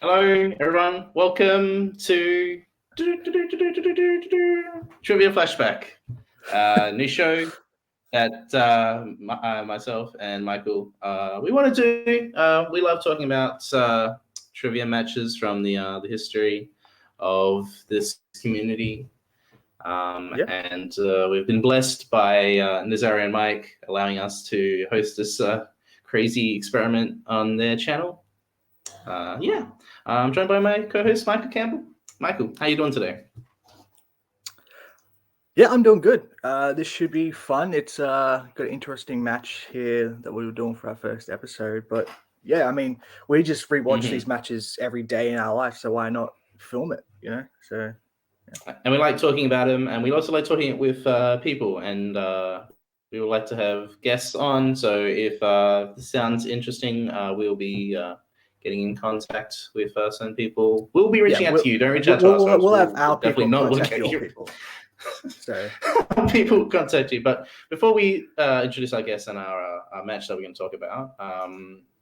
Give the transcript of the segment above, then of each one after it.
Hello, everyone. Welcome to Trivia Flashback, new show that myself and Michael we want to do. We love talking about trivia matches from the history of this community. And we've been blessed by Nazari and Mike allowing us to host this crazy experiment on their channel. I'm joined by my co-host, Michael Campbell. Michael, how you doing today? Yeah, I'm doing good. This should be fun. It's got an interesting match here that we were doing for our first episode. But yeah, I mean, we just rewatch these matches every day in our life, so why not film it? So. Yeah. And we like talking about them, and we also like talking it with people, and we would like to have guests on. So if this sounds interesting, we'll be getting in contact with some people. We'll be reaching out to you. Don't reach out to us. We'll have our people contact your people. So people contact you. But before we introduce our guests and our match that we're going to talk about,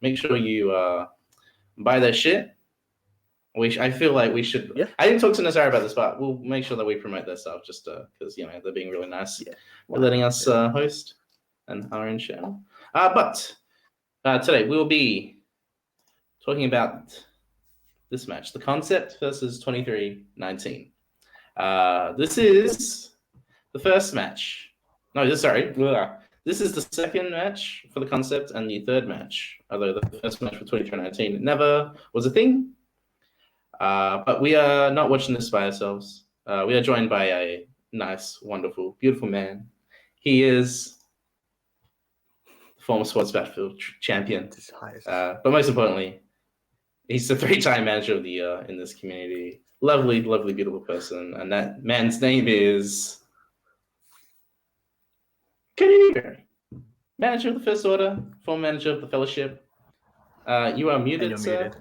make sure you buy their shit. I feel like we should. Yeah. I didn't talk to Nazar about this, but we'll make sure that we promote their stuff just because they're being really nice for letting us host and our own channel. But today we'll be talking about this match, the Concept versus 2319. This is the first match. No, this is the second match for the Concept and the third match, although the first match for 2319 never was a thing. But we are not watching this by ourselves. We are joined by a nice, wonderful, beautiful man. He is the former Sports Battlefield champion. But most importantly, he's the 3-time manager of the year in this community. Lovely, lovely, beautiful person. And that man's name is Cody Newberry, manager of the First Order, former manager of the Fellowship. You are muted, sir. Muted.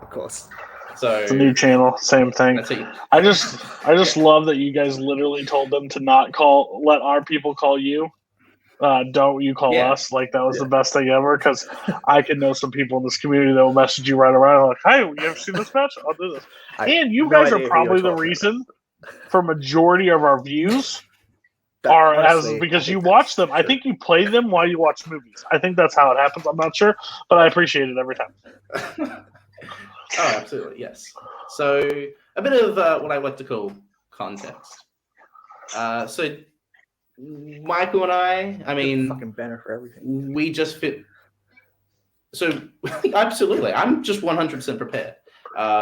Of course. So it's a new channel, same thing. I just love that you guys literally told them to not let our people call you. Don't you call us? Like, that was the best thing ever, because I could know some people in this community that will message you right around like, hey, you ever seen this match? I'll do this. And you guys are probably the reason for majority of our views because you watch them. I think you play them while you watch movies. I think that's how it happens. I'm not sure, but I appreciate it every time. Oh, absolutely, yes. So a bit of what I like to call context. So Michael and I mean, fucking banner for everything. We just fit. So absolutely, I'm just 100% prepared.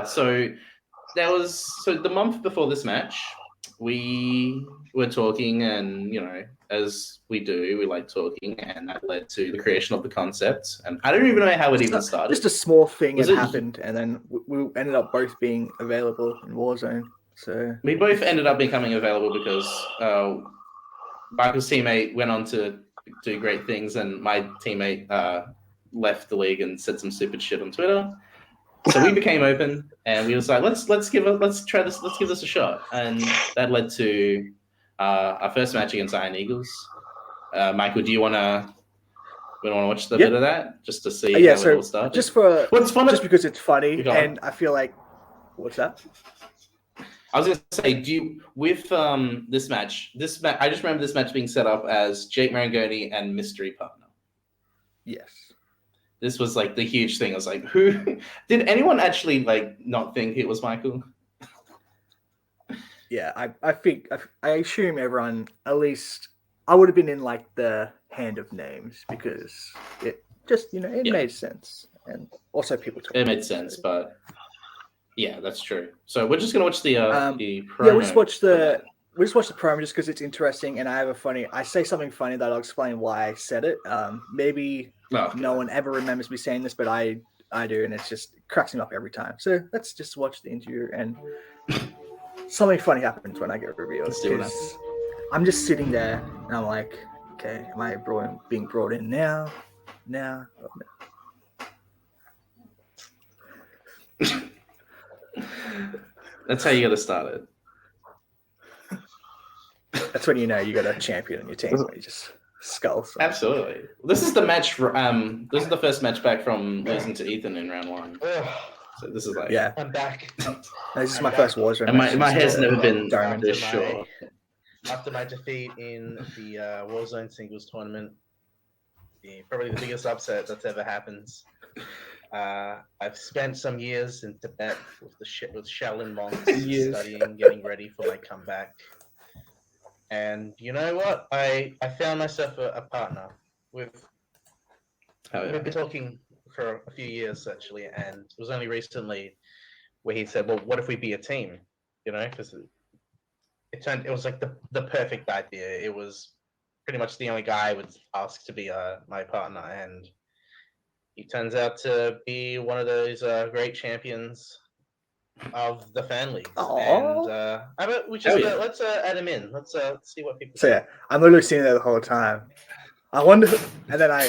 So the month before this match, we were talking, and as we do, we like talking, and that led to the creation of the Concept. And I don't even know how it even started. Just a small thing that happened, and then we ended up both being available in Warzone. So we both ended up becoming available because Michael's teammate went on to do great things, and my teammate left the league and said some stupid shit on Twitter. So we became open, and we was like, let's give this a shot, and that led to our first match against Iron Eagles. Michael, do you want to watch the bit of that just to see how it all started? Just because it's funny, and I feel like, what's that? I was gonna say, this match? I just remember this match being set up as Jake Marangoni and mystery partner. Yes. This was like the huge thing. I was like, who did anyone actually not think it was Michael? Yeah, I assume everyone, at least I would have been in the hand of names, because it just made sense, and also people talk. It made sense, but yeah, that's true. So we're just gonna watch the promo. Yeah, we just watch the promo just because it's interesting, and I say something funny that I'll explain why I said it. Maybe no one ever remembers me saying this, but I do, and it cracks me up every time. So let's just watch the interview, and something funny happens when I get revealed. I'm just sitting there, and I'm like, okay, am I being brought in now? Oh, no. That's how you gotta start it. That's when you got a champion on your team. Where you just skulls. Absolutely. This is the match. This is the first match back from losing to Ethan in round 1. So this is like I'm back. This is my first Warzone. And my hair's never been this short. After my defeat in the Warzone singles tournament, probably the biggest upset that's ever happened. I've spent some years in Tibet with Shaolin monks, studying, getting ready for my comeback. And you know what? I found myself a partner. We've been talking for a few years actually, and it was only recently where he said, "Well, what if we be a team?" You know, because it was like the perfect idea. It was pretty much the only guy I would ask to be my partner, and he turns out to be one of those great champions of the fan leagues. And how about we just let's add him in. Let's see what people say. I'm literally sitting there the whole time. I wonder, and then I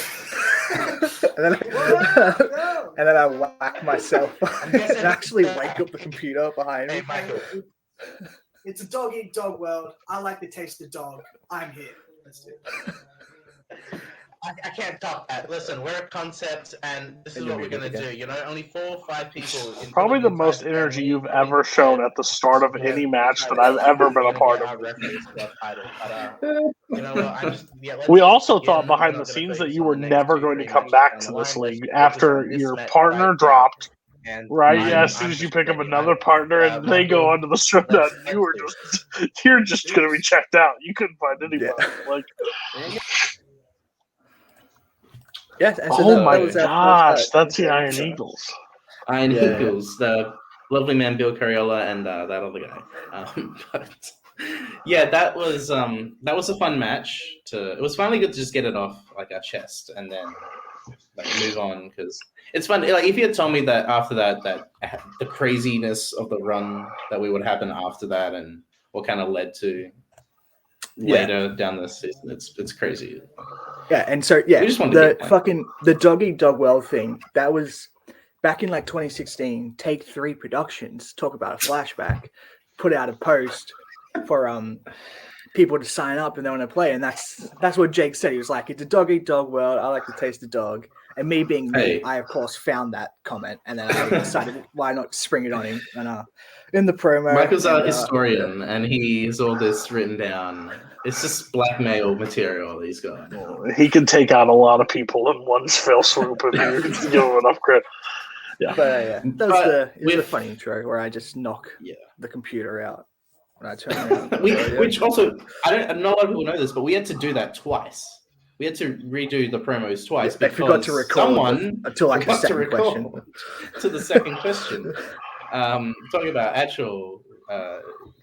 whack myself and actually wake up the computer behind me. Hey, Michael. It's a dog-eat-dog world. I like the taste of dog. I'm here. Let's do it. I can't top that. Listen, we're a concept, and this is what we're going to do. You know, only 4 or 5 people. Probably the most energy you've ever shown at the start of any match that I've ever been a part of. We also thought behind the scenes that you were never going to come back to this league after your partner dropped. Right, as soon as you pick up another partner and they go onto the showdown, you're just going to be checked out. You couldn't find anybody. Yes. Oh my gosh, that's the Iron Eagles. Iron Eagles, the lovely man Bill Carriola and that other guy. But yeah, that was a fun match. It was finally good to just get it off like our chest and then move on, because it's fun. Like if you had told me that after that the craziness of the run that we would happen after that and what kind of led to later down the season, it's crazy. Yeah, and so the dog-eat-dog world thing, that was back in like 2016. Take 3 Productions, talk about a flashback, put out a post for people to sign up and they want to play, and that's what Jake said. He was like, "It's a dog-eat-dog world. I like the taste of dog." And me being me, I of course found that comment, and then I decided why not spring it on him. And in the promo, Michael's our historian, and he's all this written down. It's just blackmail material he's got. He can take out a lot of people in one fell swoop if you give him enough credit. Yeah, but that was the funny intro where I just knock the computer out when I turn around. Which also, not a lot of people know this, but we had to do that twice. We had to redo the promos twice because forgot to record someone until like the second question. To the second question. Talking about actual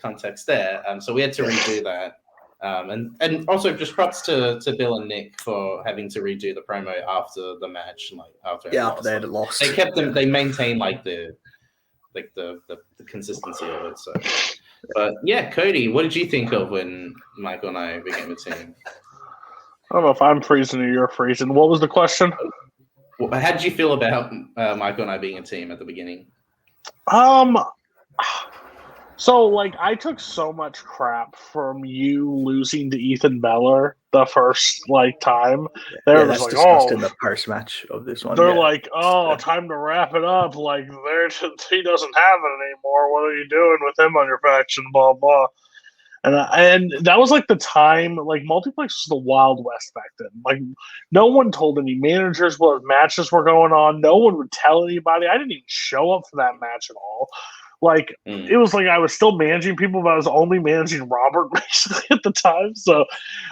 context there. So we had to redo that. And also just props to Bill and Nick for having to redo the promo after the match, like after they had lost. They kept them. They maintained the consistency of it. So, but yeah, Cody, what did you think of when Michael and I became a team? I don't know if I'm freezing or you're freezing. What was the question? How did you feel about Michael and I being a team at the beginning? So, like, I took so much crap from you losing to Ethan Beller the first, time. They're that's like, discussed in the post match of this one. They're like, time to wrap it up. Like, he doesn't have it anymore. What are you doing with him on your faction? Blah, blah. And that was, the time, Multiplex was the Wild West back then. No one told any managers what matches were going on. No one would tell anybody. I didn't even show up for that match at all. It was I was still managing people, but I was only managing Robert basically at the time. So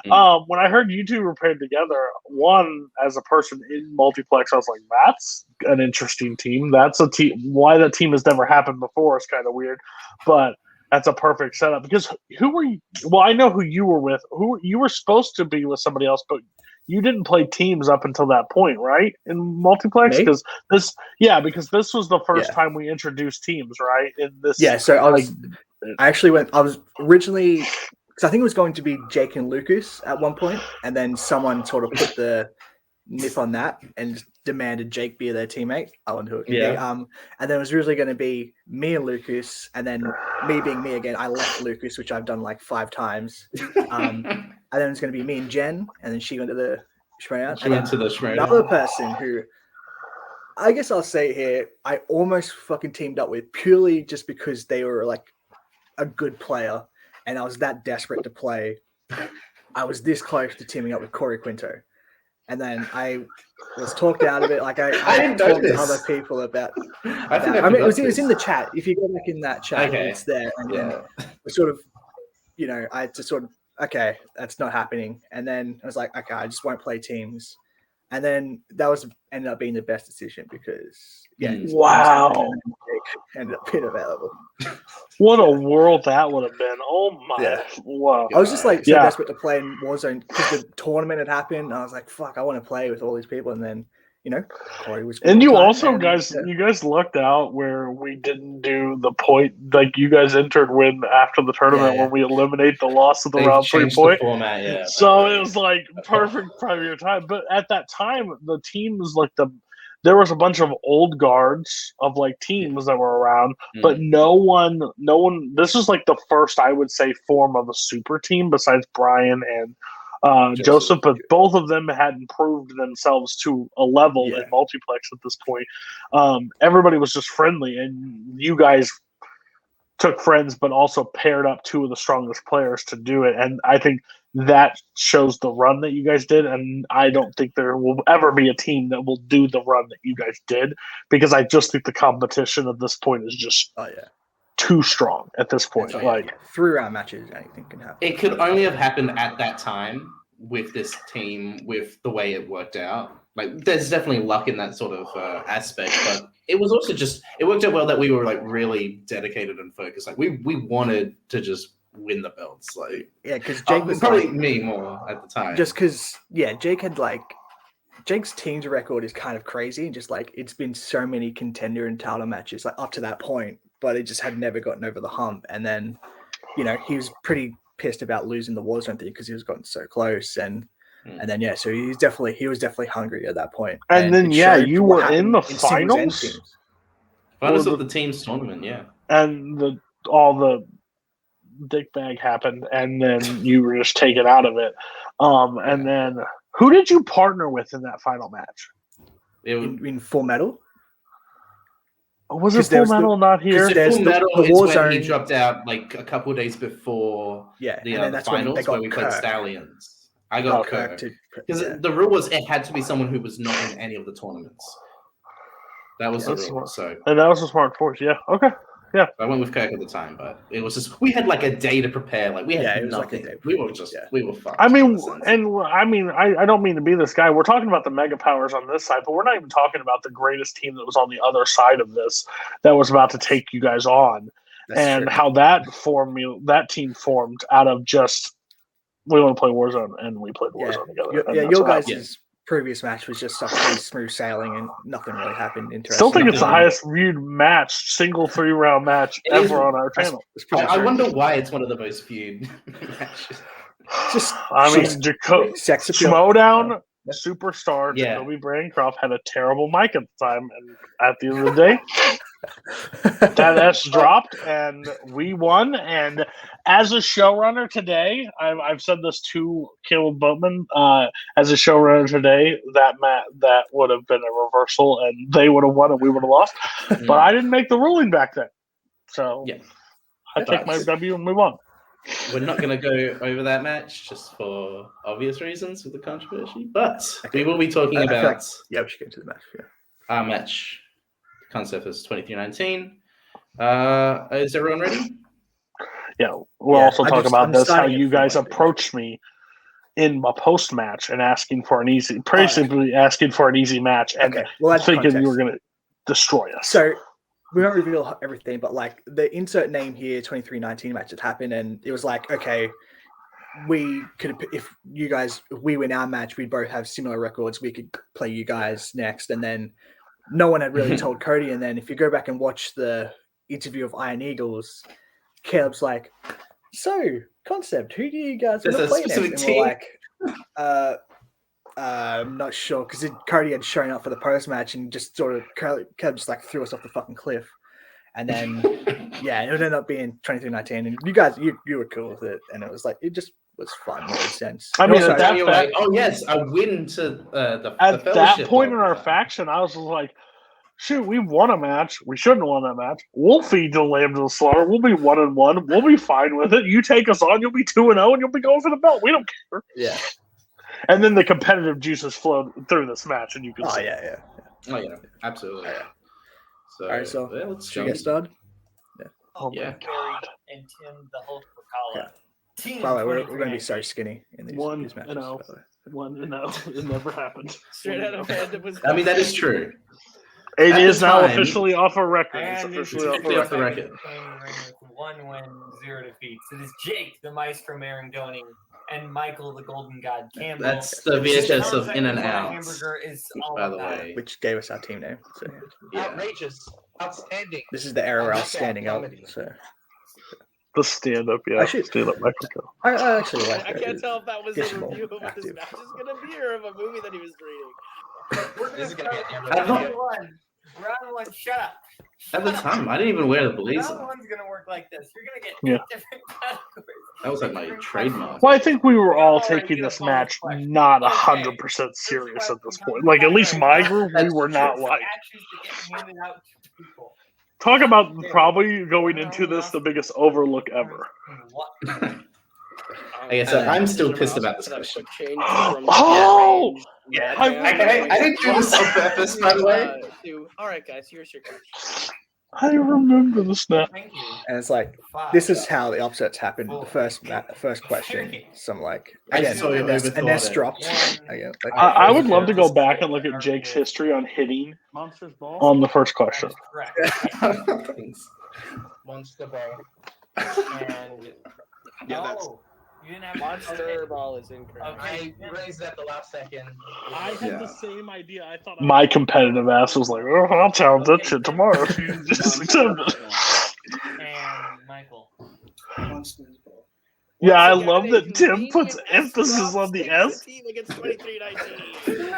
when I heard you two were paired together, one, as a person in Multiplex, I was like, that's an interesting team. That's a team. Why that team has never happened before is kind of weird, but that's a perfect setup. Because who were you? Well, I know who you were with. You were supposed to be with somebody else, but you didn't play teams up until that point, right? In Multiplex, because this was the first time we introduced teams, right? In this, so I was originally, because I think it was going to be Jake and Lucas at one point, and then someone sort of put the nip on that and demanded Jake be their teammate. Alan Hook. And then it was originally going to be me and Lucas, and then me being me again. I left Lucas, which I've done 5 times. And then it's going to be me and Jen, and then she went to the Shmurda. She went to the Shmurda. Another person who I guess I'll say here, I almost fucking teamed up with purely just because they were like a good player, and I was that desperate to play. I was this close to teaming up with Corey Quinto, and then I was talked out of it. Like I didn't talked know to this. other people about. I mean, it was in the chat. If you go back in that chat, Okay. it's there. And Yeah. sort of, I had to sort of, okay, that's not happening. And then I was like, okay, I just won't play teams. And then that ended up being the best decision because, wow, ended up being available. What a world that would have been! Oh my, wow! I was just like so desperate to play in Warzone because the tournament had happened. And I was like, fuck, I want to play with all these people. And then, Corey was. And you also you guys lucked out where we didn't do the point like you guys entered when after the tournament when we eliminate the loss of the round 3 point. The format, so it was like perfect prime your time. But at that time, the team was like there was a bunch of old guards of like teams that were around, but no one. This is like the first I would say form of a super team besides Brian and. Joseph, but both of them had improved themselves to a level in multiplex at this point. Everybody was just friendly, and you guys took friends, but also paired up two of the strongest players to do it. And I think that shows the run that you guys did. And I don't think there will ever be a team that will do the run that you guys did because I just think the competition at this point is just too strong at this point. Like 3-round matches, anything can happen. It could only have happened at that time with this team, with the way it worked out. Like, there's definitely luck in that sort of aspect, but it was also just it worked out well that we were like really dedicated and focused. Like we wanted to just win the belts. Like because Jake was probably me more at the time. Just because Jake had Jake's team's record is kind of crazy. Just like it's been so many contender and title matches like up to that point. But it just had never gotten over the hump. And then, he was pretty pissed about losing the Warzone thing because he was gotten so close. And then, so he was definitely hungry at that point. And then, you were in the finals? Finals of the team's tournament, And all the dick bag happened, and then you were just taken out of it. And then, who did you partner with in that final match? In Full Metal? Was it Full Metal not here? Full Metal is when he dropped out like a couple of days before the finals where we played Stallions. I got Kirk. Because the rule was it had to be someone who was not in any of the tournaments. That was the rule. And that was a smart force. Yeah. Okay. Yeah. I went with Kirk at the time, but it was just we had like a day to prepare. Like we had nothing. Like we were fucked. I mean, I don't mean to be this guy. We're talking about the mega powers on this side, but we're not even talking about the greatest team that was on the other side of this that was about to take you guys on. That's true. How that team formed out of just we want to play Warzone and we played Warzone together. Your guys' previous match was just pretty smooth sailing and nothing really happened interesting. Still think it's the highest viewed match, single 3-round match ever on our channel. I wonder why it's one of the most viewed matches. Schmodown superstar Jacoby Brancroft had a terrible mic at the time, and at the end of the day, that's dropped, and we won. And as a showrunner today, I've said this to Caleb Boatman. As a showrunner today, that would have been a reversal, and they would have won, and we would have lost. But I didn't make the ruling back then, so I take my W and move on. We're not going to go over that match just for obvious reasons with the controversy, but we will be talking about. We should get to the match. Our match. Concept is 2319. Is everyone ready? Yeah, we'll also talk about this. How you guys approached me in my post match and asking for an easy, simply asking for an easy match, and thinking you were going to destroy us. So. We won't reveal everything, but like the insert name here, 2319 match had happened, and it was like, okay, we could, if we win our match, we'd both have similar records. We could play you guys next, and then no one had really told Cody. And then if you go back and watch the interview of Iron Eagles, Caleb's like, "So, Concept, who do you guys want to play next?" And we're like, I'm not sure because Cody had shown up for the post match and just sort of Caleb just like threw us off the fucking cliff, and then it ended up being 2319, and you guys you were cool with it, and it was like it just was fun. It made sense. I mean, at that point, a win to the at that point in our faction, I was like, shoot, we won a match. We shouldn't have won that match. We'll feed the lamb to the slaughter. We'll be 1-1. We'll be fine with it. You take us on, you'll be 2-0, and you'll be going for the belt. We don't care. Yeah. And then the competitive juices flowed through this match, and you can see. Yeah. Oh yeah, absolutely. Yeah. So, All right, so let's should we get started? Oh Yeah. my god. And Tim, the Hulk Wakala. Yeah. By the way, we're going to be so skinny in these matches. 1-0. 1-0. It never happened. Straight out of hand. I mean, that is true. It At is the now time- officially off a record. It's And officially it's off a off the record. record. 1 win, 0 defeats. It is Jake, the Maestro Marangoni, and Michael, the Golden God Campbell. That's the VHS of In and Out, Hamburger is all by the about way. Which gave us our team name. So Yeah. Outrageous. Outstanding. this is the era where I was standing up. Comedy. So The stand-up, yeah. Actually- Stand-up Michael. I actually like I that. can't tell if that was Gets a more review of what this active. match is going to be or of a movie that he was reading. We're This is gonna be a round video. one. Round one, shut up. At the time, I didn't even wear the blazer. Round one's gonna work like this. You're gonna get Yeah. different categories. That was like my Different trademark. questions. Well, I think we were all Alright, taking get a this bonus match question. not Okay. 100% serious at this point. Like, at least my group, we were not like. Statues that get handed out to people. Talk about probably going into this the biggest overlook ever. What? Okay, so I'm still pissed about this question. Oh! Yeah, I didn't do this on purpose, by the way. All right, guys, here's your question. I remember this now. Thank you. And it's like, Five. this is how the upsets happened. The first question, some like, I again, saw you and overthought Ness it. dropped. One. Again, like, I would love to go back and look at Jake's history on hitting Monsters Ball. on the first question. That's correct. Monster ball. And Yeah, that's- oh, you didn't have Monster Ball is incorrect. Okay. I raised at the last second. I had Yeah. the same idea. I thought My competitive ass was like, oh, I'll challenge that shit tomorrow if you just accept it. And Michael. Monsters Ball. Yeah, I Once again, love a that Tim convenient puts S emphasis on the S. 16 against 23-19.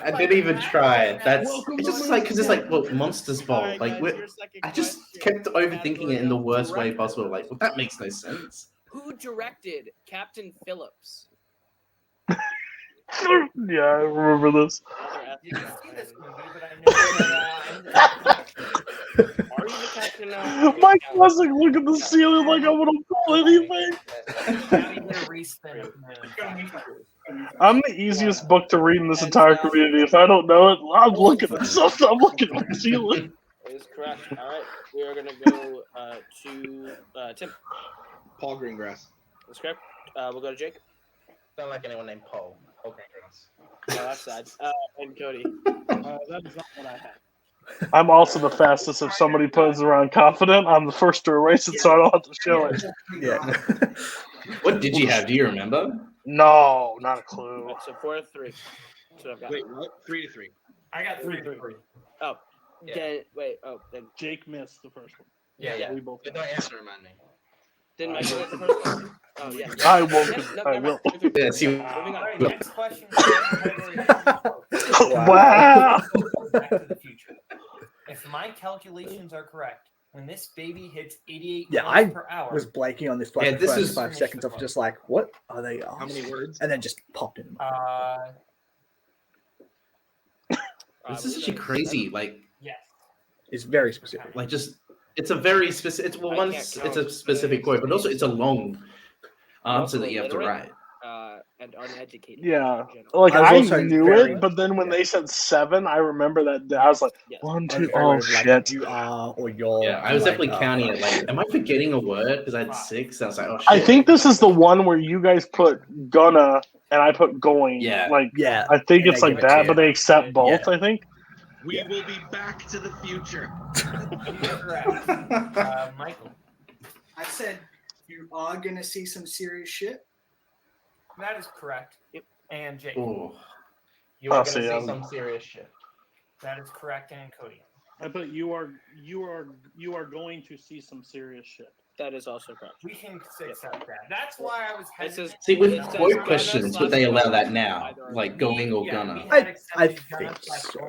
I didn't even try. That's Welcome it's to just like because it's like well, Monsters Ball. Alright, Like guys, we're, your second I just question. kept overthinking it in the worst way Director. possible. Like, well, that makes no sense. Who directed Captain Phillips? Yeah, I remember this. You can see this movie, but I know that. Are you the captain now? Mike was like, look at the ceiling like I want to pull anything. Now you're gonna respin it. I'm the easiest book to read in this entire community. If I don't know it, I'm looking at something. I'm looking at the ceiling. That is correct. All right, we are gonna go to Tim. Paul Greengrass. That's correct. We'll go to Jake. Don't like anyone named Paul. Okay, girls. No, that's sad. And Cody. That is not what I had. I'm also the fastest. If somebody plays around confident, I'm the first to erase it, so I don't have to show it. yeah. What did you have? Do you remember? No, not a clue. Right, so 4-3. That's what I've got. Wait, what? 3-3. I got 3-3. Oh, Yeah. then Jake missed the first one. Yeah. We both. But don't answer remind me. didn't Michael get the first one? Oh yeah. I won't. Yeah, no, I never will. mind. Yeah, see, Moving All on. right, next question. Wow. Back to the future. If my calculations are correct, when this baby hits 88 Yeah, miles per hour, was blanking on this for like Yeah, the this first is- 5 seconds of just like, what are they How many asking? words? And then just popped in. this is actually crazy. Like, yes. It's very specific. like just it's a very specific. It's well, I one, can't it's count. a specific quote, but also it's a long answer Also that you have to illiterate. write. And uneducated. Yeah. in general. Like I was I also knew very- it, but then when they said 7, I remember that I was like, Yes. 1, I was 2, very oh much like, shit. you are or you're. Yeah, I was like, definitely counting it. Like, am I forgetting a word? Because I had 6. I was like, oh shit. I think this is the one where you guys put gonna and I put going. Yeah. Like Yeah. I think And it's they like give it to that, you. but they accept both. I think. We Yeah. will be back to the future. Correct. Michael, I said you are gonna see some serious shit. that is correct. Yep. And Jake, Ooh. You are I'll gonna see, see some serious shit. that is correct. And Cody, I bet you are going to see some serious shit. That is also correct. we can accept that. That's why I was This is- hesitant. See, with It says quote gonna questions, would they allow that now? Like going or gonna? I think so.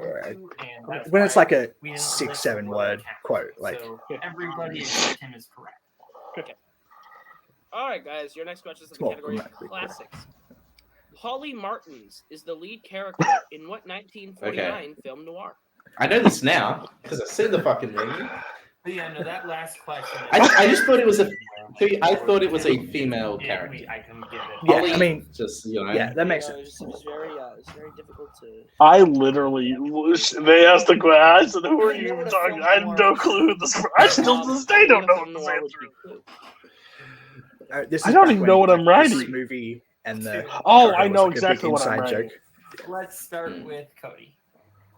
When it's like a 6-7 word quote, like So everybody except him is correct. All right, guys. Your next question is in It's the more category of grammatically correct. classics. Holly Martins is the lead character in what 1949 film noir? I know this now because I've seen the fucking movie. But yeah, no, that last question. I just thought it was I thought it was a female character. I can give it. Yeah, Holly, I mean, just yeah, that makes sense. It was very difficult to. I literally, they asked the question. I said, "Who are you talking?" I had no clue who this. I still to this day don't know what this answer is. I don't even know what I'm writing. Movie and the. I know exactly what I'm writing. Let's start with Cody.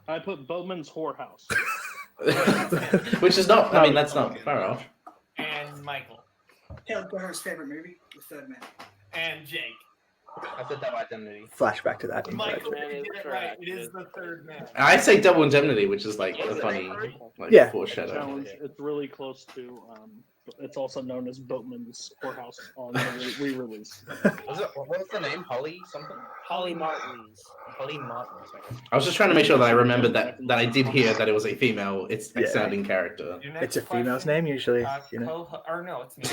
I put Boatman's Whorehouse. Which is not. I mean, that's not far off. And Michael. Caleb Goer's favorite movie, The Third Man. And Jake. I said Double Indemnity. Flashback to that. Michael, you did it right. It is The Third Man. I say Double Indemnity, which is like a funny, foreshadow. It's really close to. It's also known as Boatman's Whorehouse on the re-release. What was the name? Holly something? Holly Martins. Holly Martins. I was just trying to make sure that I remembered that I did hear that it was a female. It's sounding character. It's a female's name usually. Or no, it's me.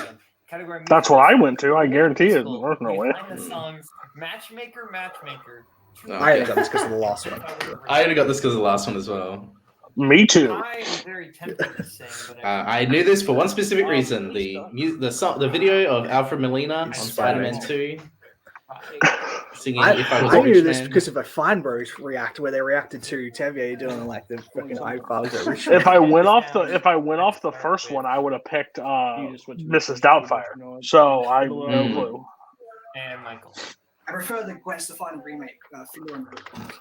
Category. That's what I went to. I guarantee it. There's no way. The songs Matchmaker. Okay. I only got this because of the last one. I only got this because of the last one as well. Me too. I'm very tempted to sing, but I knew this for one specific reason. The video of Alfred Molina on Spider-Man 2. Singing If I Was I a knew Rich this Man. because of a Fine Bros react where they reacted to Tevye doing like the fucking iPhones at Rich. If I went off the first one, I would have picked Mrs. Doubtfire. So I have no clue. And Michael. I prefer the Gwen Stefani remake, Fiddler on the Roof.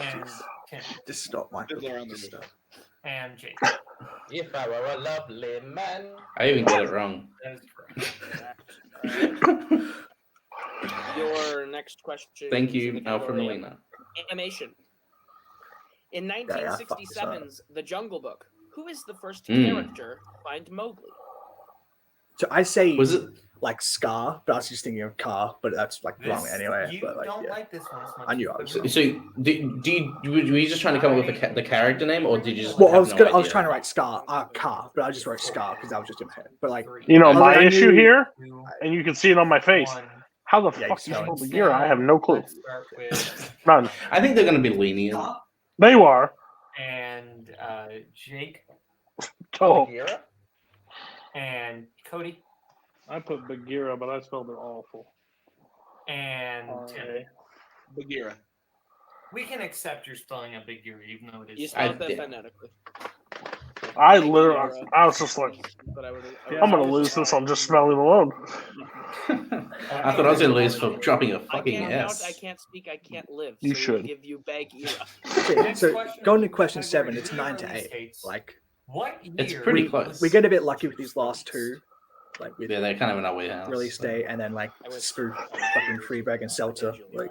And Tim. Just stop, Michael. Just stop. And Jake. If I were a lovely man. I even got it wrong. That is correct. Your next question. Thank you, Alfred Molina. Animation. In 1967's The Jungle Book, who is the first character to find Mowgli? So I say was it like Scar, but I was just thinking of Car, but that's like wrong anyway. You but, like, don't like this one as much. I knew I was. So were you just trying to come up with the character name, or did you just? Well, I was trying to write Scar, Car, but I just wrote Scar because that was just in my head. But like, my issue here, and you can see it on my face. How the fuck you spell Bagheera? I have no clue. None. I think they're going to be lenient. They are. And Jake. Oh. And Cody. I put Bagheera, but I spelled it awful. And Tim. Bagheera. We can accept your spelling of Bagheera, even though it is. You spelled that phonetically. I was just like, I'm going to lose this on just spelling alone. I thought I was going to lose for dropping a fucking S. I can't speak, I can't live. You should. Give you Bagheera. Okay, so going to question 7, it's 9 to 8. Like, what year? It's pretty close. We get a bit lucky with these last two. Like with they're kind of in our wheelhouse. Release date and then like spoof fucking Freeberg and Seltzer. Like,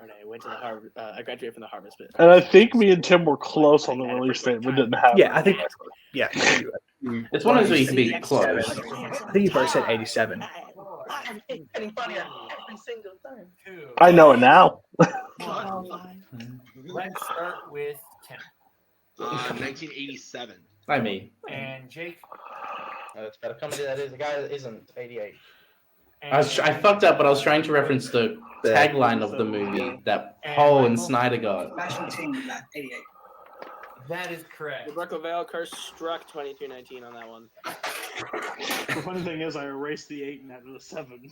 I graduated from the Harvest bit. And I think me and Tim were close on the release date. We didn't have. Yeah, I think. Yeah, it's one of those where you can be close. I think you both said 87. I know it now. Let's start with Tim. 1987. I mean. And Jake. It's about a company that is a guy that isn't 88. I fucked up, but I was trying to reference the tagline of the movie that Paul and Snyder got. National Team, 88. That is correct. The Brook of Vale curse struck 2219 on that one. The funny thing is, I erased the 8 and added a 7.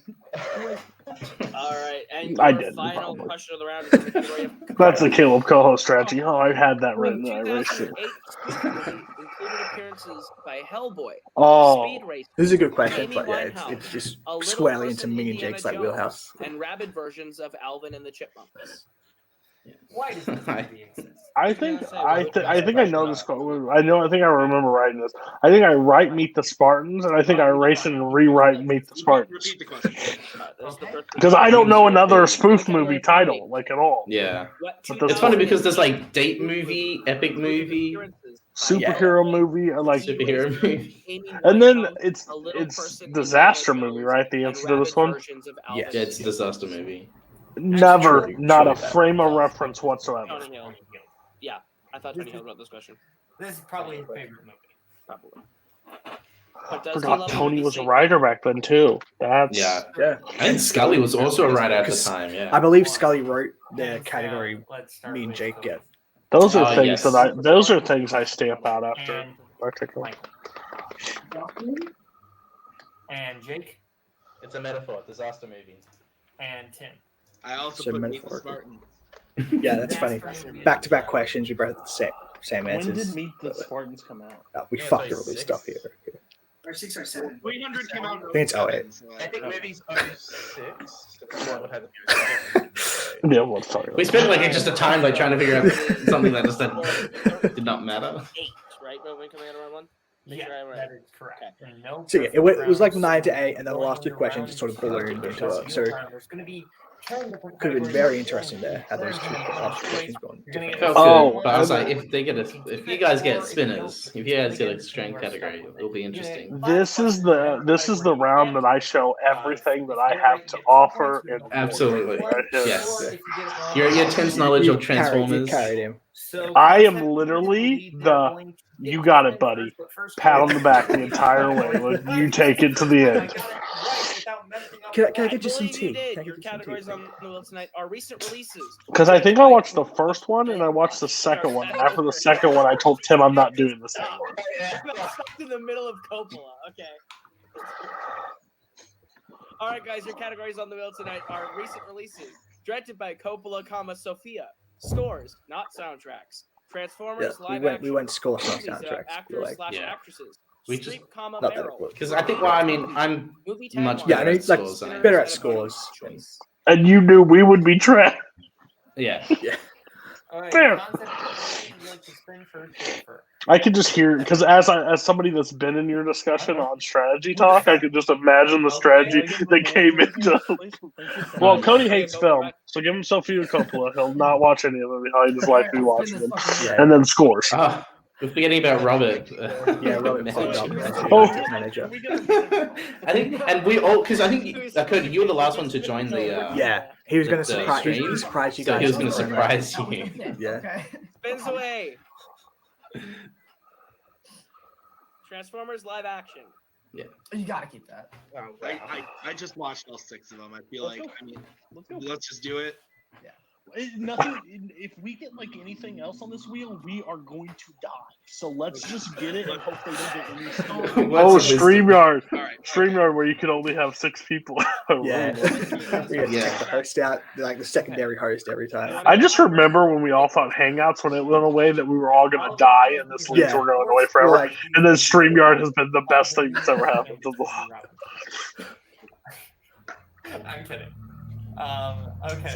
All right, and I your did, final probably. question of the round is in the category of That's the Caleb co-host strategy. Oh, I had that written. I erased it. 2008 included appearances by Hellboy, Oh, Speed Racer, This is a good question, Amy but yeah, Winehouse, it's just A Little squarely into Person, me and Indiana Jake's like Jones, wheelhouse. and rabid versions of Alvin and the Chipmunks. Why does this movie exist? I think I know this. I think I remember writing this. I think I write Meet the Spartans, and I think I erase it and rewrite Meet the Spartans. Repeat the question. Because I don't know another spoof movie title like at all. Yeah. But It's funny because there's like date movie, epic movie, superhero movie, like superhero movie. And then it's disaster movie, right? The answer to this one. Yeah, it's a disaster movie. Never, not a frame of reference whatsoever. Tony Hill. Yeah, I thought Tony Hill wrote this question. This is probably his favorite movie. Probably. I forgot Tony was a writer back then too. That's Yeah. Yeah. I think Scully was also a writer at the time. Yeah. I believe Scully wrote the category me and Jake get. Those are things those are things I stamp out after. And Particularly. Michael. And Jake. It's a metaphor. Disaster movie. And Tim. I also put Meet the Spartans. Yeah, that's funny. Back-to-back questions. You both the same answers. When did Meet the Spartans come out? We fucked all this stuff here. Or 6 or 7. 300 came out. I think it's 08. I think movies 06. Yeah, well, sorry. We spent like just a time like trying to figure out something that just did not matter. 8, right? When coming out around 1? Yeah, that is correct. Okay. No, So yeah, it was like 9 to 8, and then the last 2 questions just sort of ballooned into it. So there's going to be could have been very interesting there. Had those 2 last questions gone. Felt good, but I was like, if you guys get spinners, if you guys get a strength category, it'll be interesting. This is the round that I show everything that I have to offer. Absolutely, yes. Your intense knowledge of Transformers. Carried him. I am literally the you got it, buddy. Pat on the back the entire way. Like, you take it to the end. Can I get you some tea? Your categories on the list tonight are recent releases. Because I think I watched the first one and I watched the second one. And after the second one, I told Tim I'm not doing this anymore. In the middle of Coppola. Okay. All right, guys. Your categories on the wheel tonight are recent releases, directed by Coppola, Sophia. Scores, not soundtracks. Transformers live action. We went score, not movies, soundtracks. Actors / actresses. We just because I think I'm much better at scores. Better at scores. And you knew we would be trapped. Yeah. All right, Fair. I could just hear because as somebody that's been in your discussion on strategy talk, I could just imagine the strategy that came into. Well, Cody hates film, so give him Sophia Coppola. He'll not watch any of them. He'll just like me watching them, and then scores. We're forgetting about Robert. Yeah, Robert. Manager. I think, and we all because I think Cody, you were the last one to join the. Yeah, he was going to surprise. He was surprise you guys. So he was going to surprise you. Yeah. Spins away. Transformers live action. Yeah, you gotta keep that. Wow. I just watched all 6 of them. I feel let's just do it. Yeah. Nothing. If we get like anything else on this wheel, we are going to die. So let's just get it and hope they don't get any stuff. StreamYard. All right. StreamYard, where you can only have 6 people. Yeah. The host out, like the secondary host every time. I just remember when we all thought Hangouts, when it went away, that we were all going to die and this leagues were going away forever. And then StreamYard has been the best thing that's ever happened to the I'm kidding. Okay.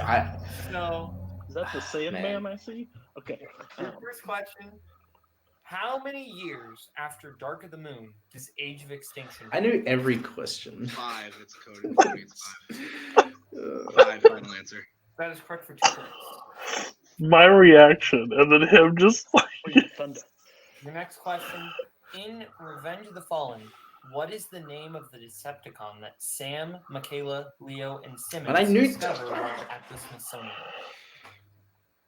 So is that the Sandman I see? Okay. First question: how many years after Dark of the Moon does Age of Extinction? I knew every question. 5. It's Cody. It's 5. 5. Final answer. That is correct for 2 points. My reaction, and then him just like. The next question: in Revenge of the Fallen, what is the name of the Decepticon that Sam, Michaela, Leo, and Simmons discover while at the Smithsonian?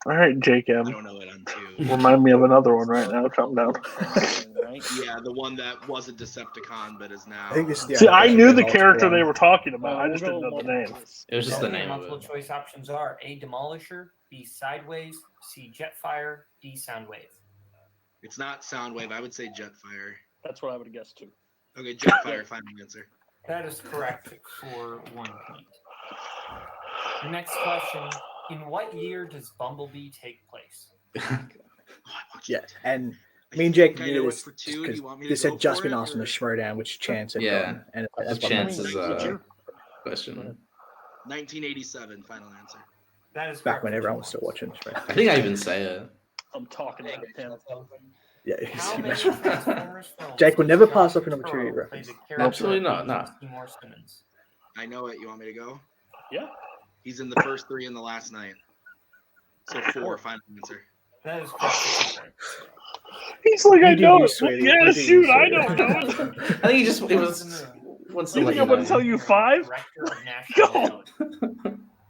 All right, Jake M. I don't know it on 2. Remind me of another one right now. Calm down. Yeah, the one that was a Decepticon but is now. I think this is the See, I knew the character they were talking about. I just didn't know the name. It was just the name. Multiple choice options are A. Demolisher, B. Sideways, C. Jetfire, D. Soundwave. It's not Soundwave. I would say Jetfire. That's what I would have guessed too. Okay, Jetfire. Final answer. That is correct for 1 point. The next question: in what year does Bumblebee take place? Yeah, and me and Jake knew this because this had just been asked on the Schmodown, which Chance had done. And Chance's question. 1987. Final answer. That is back when everyone was still watching. Right? I think I even say it. I'm talking about him. Yeah. How many Transformers films Jake would never pass up an opportunity reference. Absolutely not. No. I know it. You want me to go? Yeah. He's in the first 3 and the last night. So 4. Final answer. That is correct. He's like, I know it. Yeah, shoot, I don't know it. I think it was. What's the? You think I'm going to tell you 5? Go.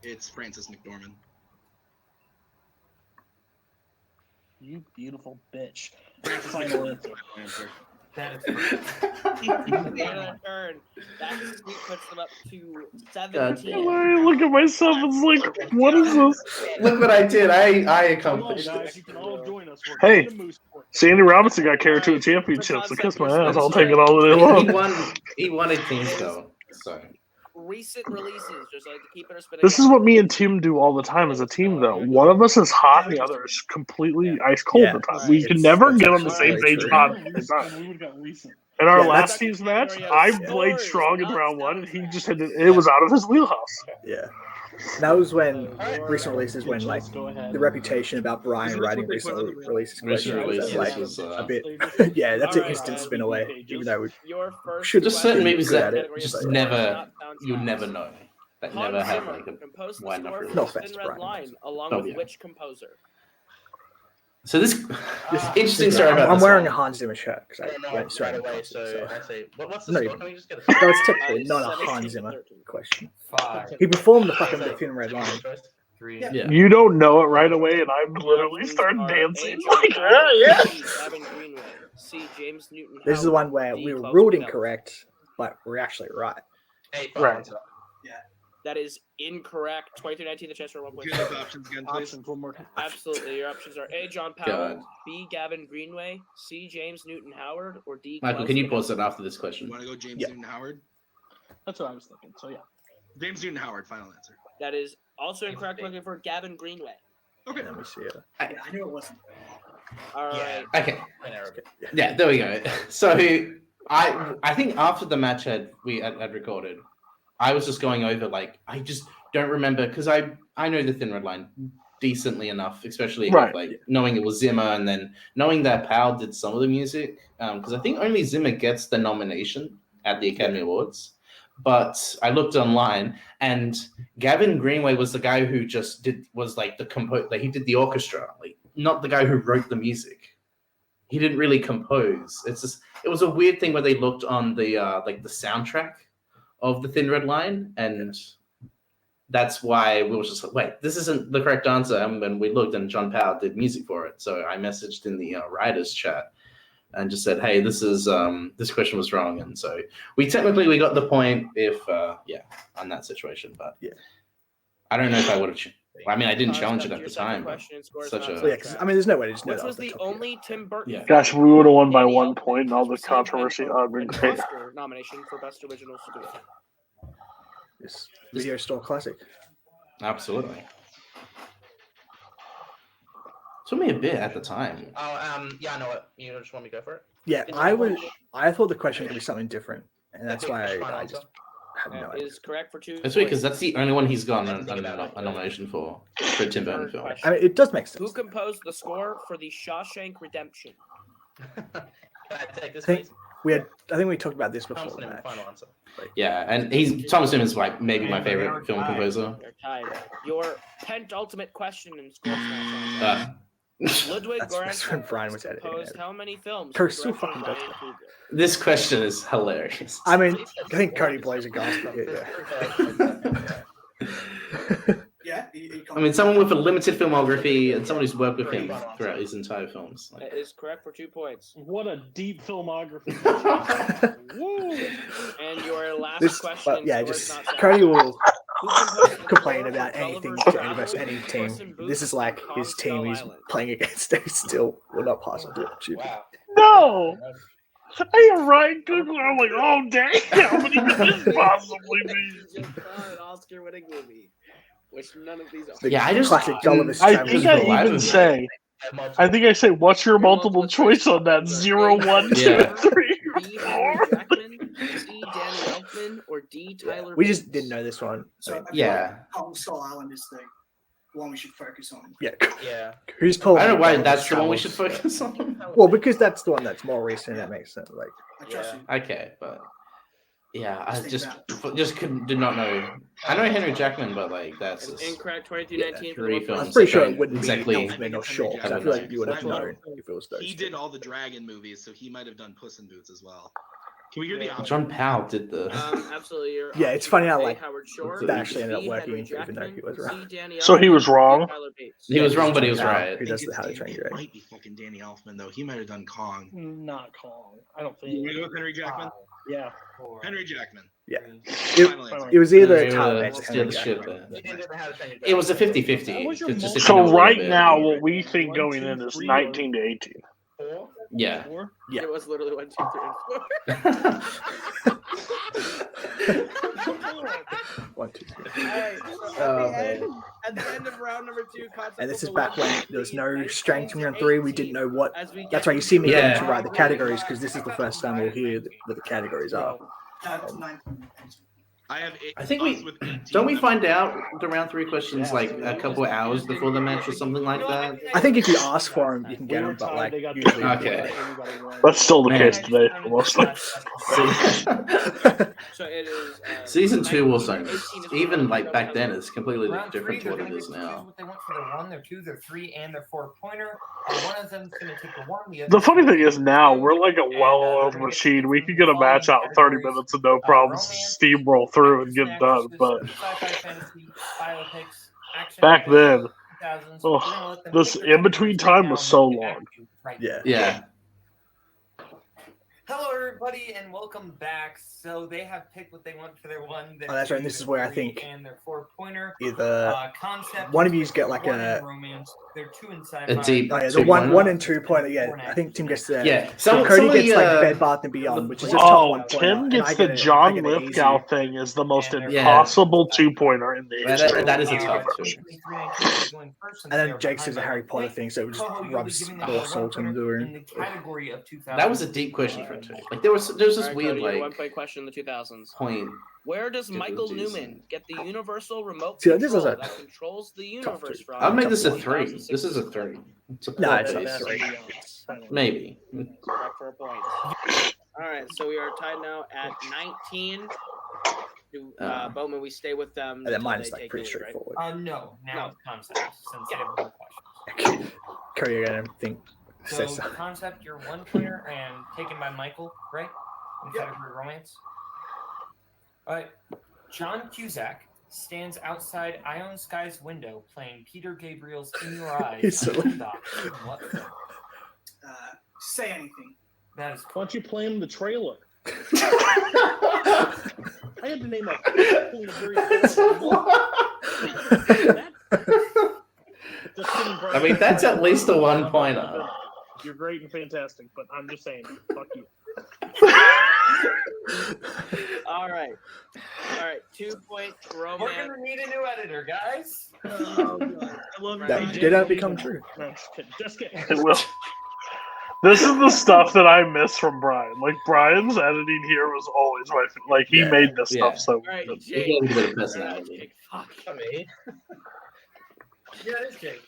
It's Francis McDormand. You beautiful bitch. Final answer. That is turn. That puts them up to 17. Look at myself. It's like, what is this? Look what I did. I accomplished guys, it. you can all join us. Hey, Sandy Robinson got carried to a championship, so kiss my ass. I'll take it all the day long. He won a team though. So recent releases, just like to keep it spinning. This is what me and Tim do all the time as a team, though. One of us is hot, and the other is completely ice cold at the time. We can never get on the same page hot at the same time. In our last team's match, I played strong in round one, and he just hit it. It was out of his wheelhouse. Yeah. That was when recent releases, when like the reputation about Brian writing recent releases was a bit. Yeah, that's an instant spin away. Even though we should just certain movies that just never you'd never know. That never have like a wide enough release. No offense, Brian. Line, along with which composer? So this interesting story about I'm this wearing one. a Hans Zimmer shirt because I went straight away. So I say, what's the No, score? Can we just get a no, it's technically not a Hans Zimmer question. He performed the fucking The Thin Red Line. 3. Yeah. You don't know it right away, and I'm literally starting dancing. Like, yeah. C. James Newton. This is the one where we were ruled incorrect, but we're actually right. Right. That is incorrect. 2319, the chance for 1 point. Give us options again, please. Absolutely. Your options are A. John Powell, B. Gavin Greenway, C. James Newton Howard, or D. Michael, can you pause it after this question? You want to go James Newton Howard? That's what I was thinking. So yeah. James Newton Howard, final answer. That is also incorrect. Looking for Gavin Greenway. Okay. Let me see it. I knew it wasn't. All right. Okay. Yeah, there we go. So I think after the match had recorded, I was just going over like I just don't remember because I know the Thin Red Line decently enough, especially with, knowing it was Zimmer and then knowing that Powell did some of the music because I think only Zimmer gets the nomination at the Academy Awards. But I looked online and Gavin Greenway was the guy who just he did the orchestra, like not the guy who wrote the music. He didn't really compose. It was a weird thing where they looked on the the soundtrack of the Thin Red Line, and that's why we were just like, wait, this isn't the correct answer. And when we looked, and John Powell did music for it, so I messaged in the writers chat and just said, hey, this question was wrong, and so we got the point if on that situation, but I don't know if I would have. I mean, I didn't challenge it at the time. I mean, there's no way to just know. Which was the only Tim Burton? Yeah. Gosh, we would have won by 1 point, and all the controversy would have been great. Oscar nomination for Best Original Score. This video store classic. Absolutely. Took me a bit at the time. Oh, yeah, I know it. You just want me to go for it? Yeah, I thought the question could be something different, and that's why I just have no idea. Is correct for 2. That's weird because that's the only one he's got a nomination for a Tim Burton film. I mean, it does make sense. Who composed the score for the Shawshank Redemption? I think we talked about this before. Yeah, and Thomas Newman's like maybe my favorite film composer. You're tied. Your penultimate question in score Ludwig Göransson Brian was composed how many films? So fucking does. This question is hilarious. I mean, I think Cody plays a gospel. Yeah. I mean, someone with a limited filmography and someone who's worked with him throughout his entire films. That is correct for 2 points. What a deep filmography. Woo! And your last question. Cody will complain about anything to any team. This is like his team he's playing against. They still will not pass on to it. Wow. No! I am Ryan Coogler. I'm like, oh, dang. How many could this possibly be? An Oscar-winning movie. Which none of these are. I think I say, what's your multiple choice on that? 0, 1, 2, 3, 4. C. Danny Elfman, or D. Tyler. We just didn't know this one. So Paul Skull Island is the one we should focus on. Yeah. Who's Paul? I don't know why that's the one we should focus on. Well, because that's the one that's more recent. That makes sense. Like, I trust you. Okay, but I just did not know. I know Henry Jackman, but like that's incorrect. 2219. 3 films. I'm pretty sure it wouldn't exactly be Elfman or Shaw. I feel like you would have known if it was those. He did all the dragon movies, so he might have done Puss in Boots as well. Can we hear the option? John Powell did the. Absolutely. Yeah, it's funny how like Howard Shore, that actually ended up B. working, Henry even though he was Jackman, wrong. C. Danny So he was Elfman, wrong? D. Tyler Bates. He was wrong, but he John was Powell, right. Who does the How to It Train Your Dragon? might be fucking Danny Elfman though. He might have done Kong. Not Kong. I don't think. You want to go with Henry Jackman? Yeah. Henry Jackman. Yeah. Final answer. It was either Yeah, Tyler yeah, Bates or steal Henry the ship Jackman. there. It was a 50-50. So right now, what we think going in is 19 to 18. Yeah. Yeah. It was literally 1, 2, 3, and 4. 1, 2, 3. Alright, so at the end of round number 2, concept And this is of back the when one, there was three, no right, strength in to round 3. We 18, didn't know what. as we get That's why you see me Yeah. going to write the categories, because this is the first time we'll hear what the categories are. That's 19. I have. I think we don't we find out the round 3 questions like a couple of hours before the match or something like that. I think if you ask for them, you can get them, but like usually. Okay. That's still the Man. case today, mostly. So it is Season 2 also, 18 is even like back round then, it's completely Round 3, different to they're what going it to is choose now. what they want for their 1, their 2, their 3, and their 4-pointer. One of them's going to take the 1. The funny thing is now, we're like a well-oiled machine. We could get a match out in 30 minutes and no problems, steamroll through and get done. But back then, this in-between time was so long. Yeah. Yeah. Hello, everybody, and welcome back. So they have picked what they want for their 1, their that's 2, right, and this is their where I 3, think and their 4-pointer. Either Concept. one of you get like 1 a. in romance. Their 2 in sci-fi. A deep. Oh, yeah, the 2-pointer. 1 and 2-pointer. Yeah, I think Tim gets the. Yeah. So Some Cody of gets the, like Bed Bath and Beyond, which is a tough Oh, 1-pointer. Tim and gets I the get John it easy. Lithgow thing is the most Yeah. impossible 2-pointer in the history. That is a tough 2. And then Jake's is a Harry Potter thing, so it just rubs more salt into the in the category of 2000. That was a deep question for 2. Like there was this Alright, weird Cody, your like 1-point question in the 2000s. point. Where does Michael difficulties. Newman get the universal remote See, this is control a that controls the universe from? I'll make this a 3. 2006? This is a 3. It's a No, four. it's It not is 3. Maybe. correct for a point. All right, so we are tied now at 19. Bowman, we stay with them. And then until mine's they like take pretty the lead, right? straightforward. No, now No. it's concept since they have more questions. Cody, you're gonna think. So Says concept, your 1-pointer, and taken by Michael, right? In category romance. All right. John Cusack stands outside Ion Sky's window playing Peter Gabriel's "In Your Eyes." He's so- on Boombox. In what film? Say anything. That is Why don't you play him the trailer? I had to name a I mean, that's at least a 1-pointer. You're great and fantastic, but I'm just saying, fuck you. All right. 2-point romance. We're gonna need a new editor, guys. Oh, God. I love that did not become true. No, just kidding. It will. This is the stuff that I miss from Brian. Like Brian's editing here was always my like he made this stuff so All right, good. Jake. He gave a bit of personality. Fuck. Me. Yeah, it is Jake.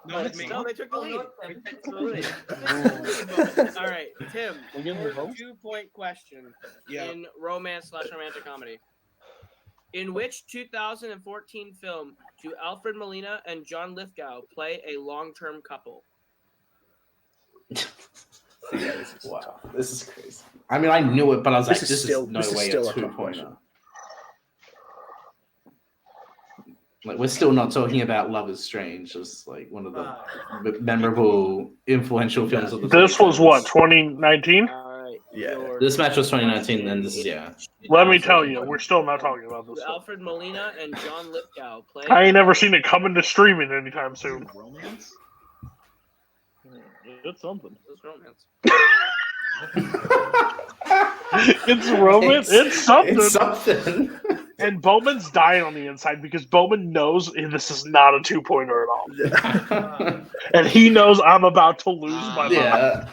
No, it's me. No, they took the lead. All right, Tim. Your 2-point question in romance/romantic comedy. In which 2014 film do Alfred Molina and John Lithgow play a long-term couple? Wow, this is crazy. I mean, I knew it, but I was like, This this is still- is no this is way still a a tough 2-pointer. Like, we're still not talking about Love is Strange, just like one of the memorable, influential films of the This was 2010s. what, 2019? All right. Yeah. This match was 2019, and this is, yeah. Let me tell you, we're still not talking about this. Do Alfred Molina and John Lithgow play? I ain't never seen it coming to streaming anytime soon. Romance? It's something. It's romance. It's romance. It's something. It's something. And Bowman's dying on the inside because Bowman knows this is not a 2-pointer at all. And he knows I'm about to lose my mind. Yeah.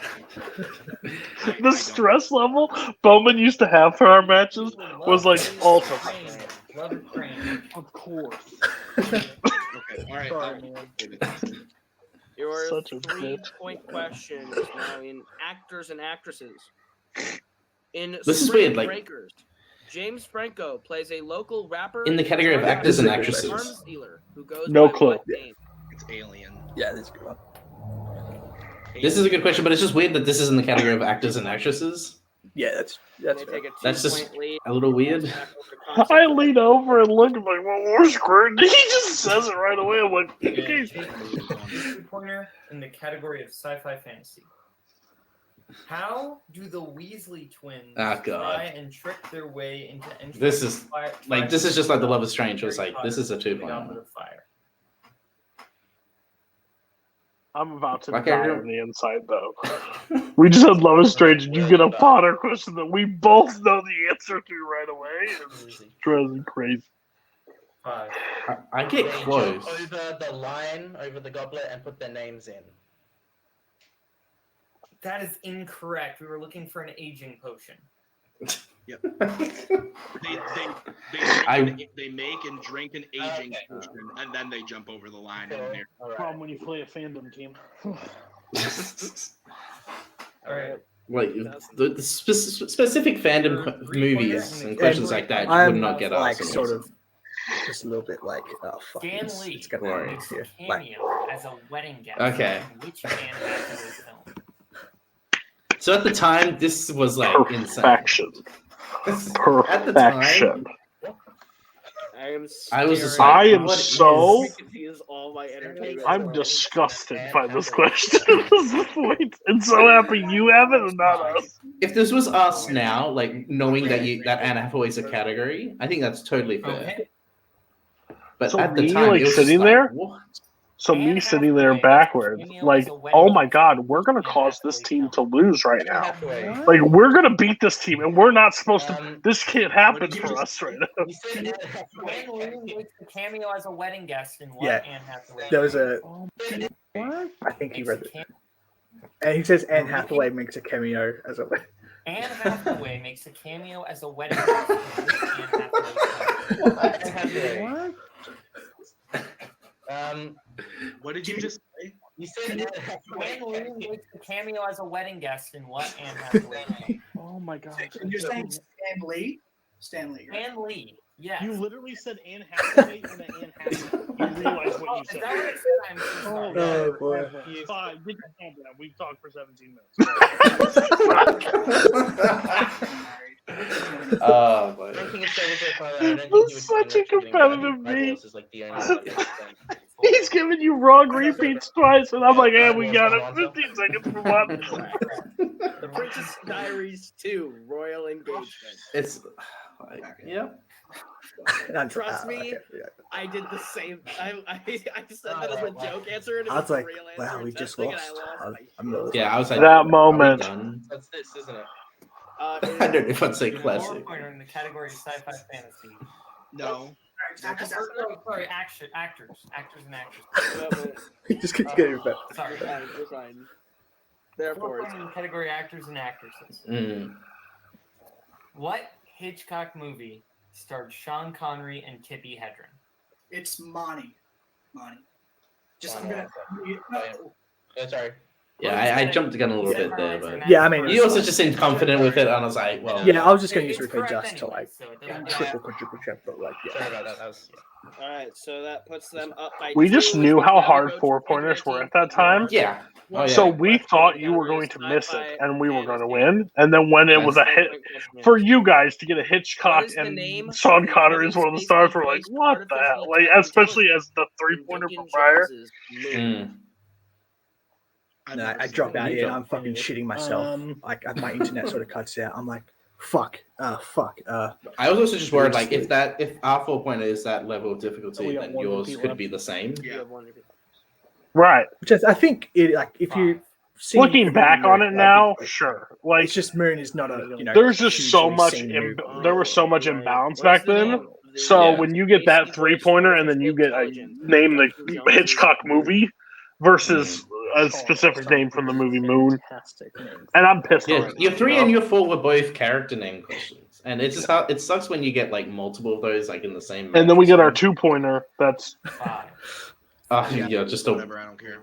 The stress level Bowman used to have for our matches was like ultimate. Love is Strange. Of course. Okay, all right. Sorry, man. Your Such a bitch. 3-point question is now in actors and actresses. In This is Spring weird, like- Breakers, James Franco plays a local rapper In the category of actors and actresses. arms dealer who goes No by clue. what name? It's Alien. Yeah, this is a good one. This is a good question, but it's just weird that this is in the category of actors and actresses. Yeah, that's just a little weird. I lean over and look. I'm like, well, we're screwed. He just says it right away. I'm like, okay. 2-pointer in the category of sci-fi fantasy. How do the Weasley twins try and trick their way into entering? This is just like the Love is Strange. It was like, this is a 2-pointer. I'm about to die on the inside, though. We just had Love is Strange, and you get a Potter question that we both know the answer to right away. It's driving crazy. I get close. Jump over the line, over the goblet, and put their names in. That is incorrect. We were looking for an aging potion. Yep. They make and drink an aging potion, and then they jump over the line. Problem when you play a fandom team. All right. Like the specific fandom movies and questions like that would not get like us. Sort of, just a little bit like, oh fuck. Stan Lee it's got boring here. Cameo as a wedding guest. Okay. In which Anne Hathaway film? So at the time, this was like perfection. Insane. At the time, I am I'm disgusted by this question at this point, and so happy you have it and not us. If this was us now, like knowing that Anne Hathaway's a category, I think that's totally fair. Okay. But so at the me, time, like it was sitting like, there. what? So me sitting there backwards, like, oh my god, we're gonna cause this team to lose right now. Like, we're gonna beat this team, and we're not supposed to. This can't happen for us right now. Stan Lee makes a cameo as a wedding guest in what Anne Hathaway? There was a. I think he read it. And he says Anne Hathaway makes a cameo as a. Anne Hathaway makes a cameo as a wedding guest in which Anne Hathaway? What did you just say? You said Stan Lee makes a cameo as a wedding guest in what Anne Hathaway? Oh my god! You're saying Stan Lee? Stan Lee. Right? Stan Lee. Yes. You literally said Anne Hathaway and then Anne Hathaway. You realize what you said. Is that what it said? I'm so sorry. Oh boy. Fine. We can calm down. We've talked for 17 minutes. Oh boy. That's such a competitive beat. He's giving you wrong repeats twice, and I'm like, hey, we got it. 15 seconds for one. The Princess Diaries 2, Royal Engagement. It's yeah. Trust me, I did the same. I said that as a joke answer. And I was like, real wow, answer we just and lost. I was like, that moment. That's this, isn't it? I don't know if I'd say classic. In the category of sci-fi fantasy. No. Actors and actors. He just keeps getting better. Sorry, we're fine. Therefore, in the category actors and actresses. What Hitchcock movie starred Sean Connery and Tippi Hedren? It's Monty. Just I'm gonna. Sorry. Yeah, I jumped the gun a little bit there, but yeah, I mean, you also just seemed confident with it, and I was like, well, yeah, I was just gonna use replay just to like triple check, but like, yeah. Sorry about that. That was. All right, so that puts them up by. We just knew how hard 4-pointers were at that time. Yeah. Oh, yeah. So we thought you were going to miss it, and we were going to win. And then when it was a hit for you guys to get a Hitchcock and Sean Connery is one of the stars, we're like, what the hell? Like, especially as the 3-pointer for Pryor. And I drop out here and I'm fucking shitting myself. Like my internet sort of cuts out. I'm like, fuck. I was also just worried, like, if our 4-pointer is that level of difficulty, then yours could be the same. Yeah. Right. Which I think like if you see looking back on it now, sure. Like, it's just Moon is not a there's just so much there was so much imbalance back then. So when you get that 3-pointer and then you get name the Hitchcock movie versus a specific name from the movie Moon, and I'm pissed. Yeah, your 3 and your 4 were both character name questions, and it's just how it sucks when you get like multiple of those like in the same. And then we get our 2-pointer. That's just a whatever. I don't care.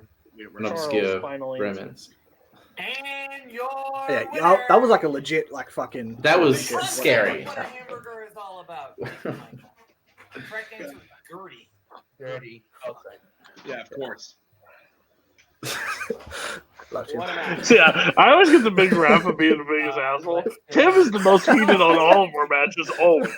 An obscure romance. And your that was like a legit like fucking. That was scary. What hamburger is all about? Correct answer: dirty. Dirty. Yeah, of course. So yeah, I always get the big rap of being the biggest asshole. Tim is the most heated on all of our matches, always.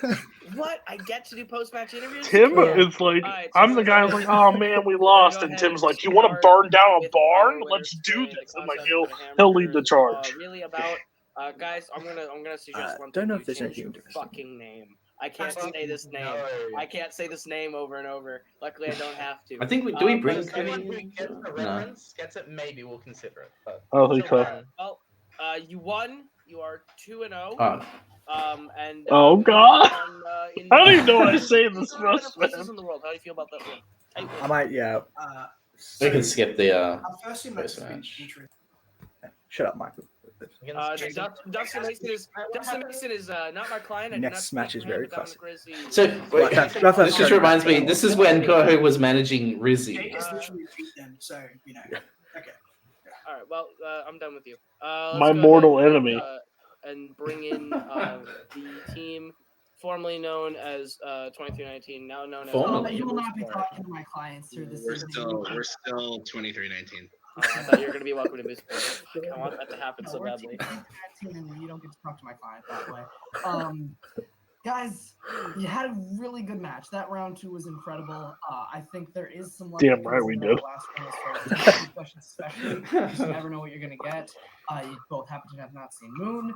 What? I get to do post-match interviews? Tim is like, I'm the guy who's like, oh man, we lost, and Tim's like, you want to burn down a barn? Let's do this. And like he'll lead the charge. Really about guys, I'm gonna suggest one thing. Don't know if there's change anything your fucking name. I can't say this name. I can't say this name over and over. Luckily, I don't have to. I think do we bring Cody? Gets it, maybe we'll consider it. But I don't think so. Well, you won. You are 2-0. And oh god! I don't even know what I say in this first places in the world. How do you feel about that one? I might, we can skip the first match. Shut up, Michael. Dustin Mason is not my client. Next match is very classic. So this just reminds me. This is when Koho was managing Rizzy. So you know. Okay. All right. Well, I'm done with you. My mortal enemy. And bring in the team formerly known as 2319, now known as. You will not be talking to my clients through this. We're still 2319. I thought you were going to be welcome to visit. I want that to happen so badly. And you don't get to talk to my client that way. Guys, you had a really good match. That round 2 was incredible. I think there is some. Damn right we did. Last one as far as questions, especially. You never know what you're going to get. You both happen to have not seen Moon.